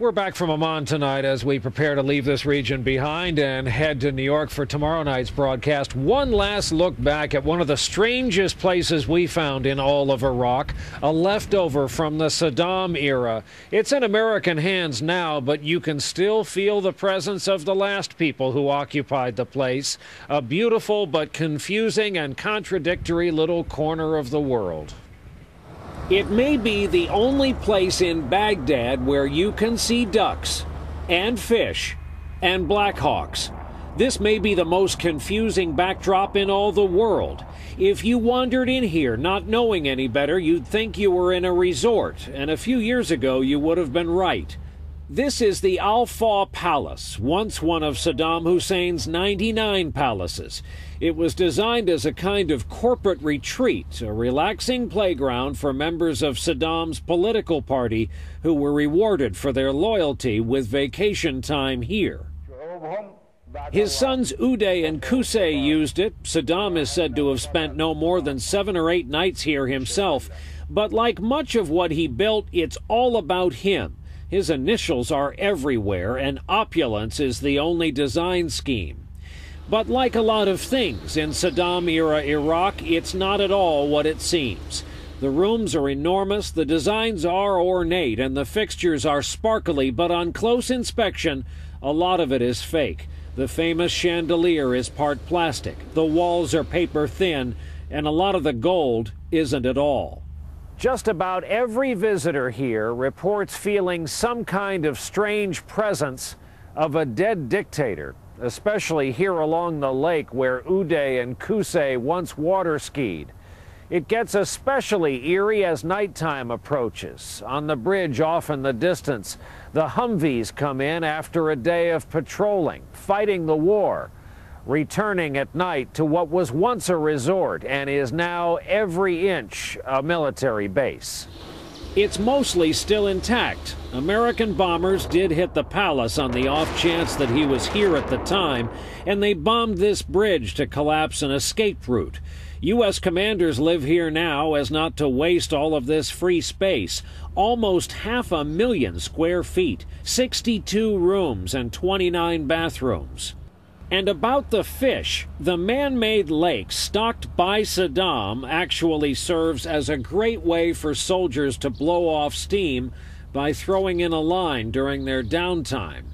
We're back from Amman tonight as we prepare to leave this region behind and head to New York for tomorrow night's broadcast. One last look back at one of the strangest places we found in all of Iraq, a leftover from the Saddam era. It's in American hands now, but you can still feel the presence of the last people who occupied the place. A beautiful but confusing and contradictory little corner of the world. It may be the only place in Baghdad where you can see ducks and fish and blackhawks. This may be the most confusing backdrop in all the world. If you wandered in here not knowing any better, you'd think you were in a resort, and a few years ago you would have been right. This is the Al-Faw Palace, once one of Saddam Hussein's 99 palaces. It was designed as a kind of corporate retreat, a relaxing playground for members of Saddam's political party who were rewarded for their loyalty with vacation time here. His sons Uday and Qusay used it. Saddam is said to have spent no more than 7 or 8 nights here himself. But like much of what he built, it's all about him. His initials are everywhere, and opulence is the only design scheme. But like a lot of things in Saddam-era Iraq, it's not at all what it seems. The rooms are enormous, the designs are ornate, and the fixtures are sparkly, but on close inspection, a lot of it is fake. The famous chandelier is part plastic, the walls are paper thin, and a lot of the gold isn't at all. Just about every visitor here reports feeling some kind of strange presence of a dead dictator, especially here along the lake where Uday and Qusay once water skied. It gets especially eerie as nighttime approaches. On the bridge off in the distance, the Humvees come in after a day of patrolling, fighting the war, returning at night to what was once a resort and is now every inch a military base. It's mostly still intact. American bombers did hit the palace on the off chance that he was here at the time, and they bombed this bridge to collapse an escape route. U.S. commanders live here now as not to waste all of this free space. Almost 500,000 square feet, 62 rooms, and 29 bathrooms. And about the fish, the man-made lake stocked by Saddam actually serves as a great way for soldiers to blow off steam by throwing in a line during their downtime.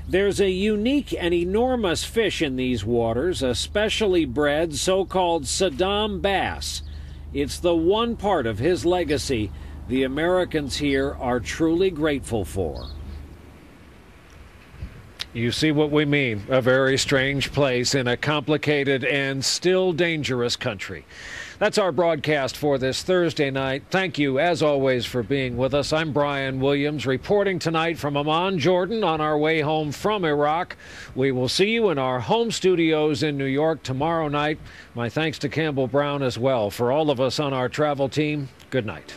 There's a unique and enormous fish in these waters, a specially bred so-called Saddam bass. It's the one part of his legacy the Americans here are truly grateful for. You see what we mean, a very strange place in a complicated and still dangerous country. That's our broadcast for this Thursday night. Thank you, as always, for being with us. I'm Brian Williams, reporting tonight from Amman, Jordan, on our way home from Iraq. We will see you in our home studios in New York tomorrow night. My thanks to Campbell Brown as well. For all of us on our travel team, good night.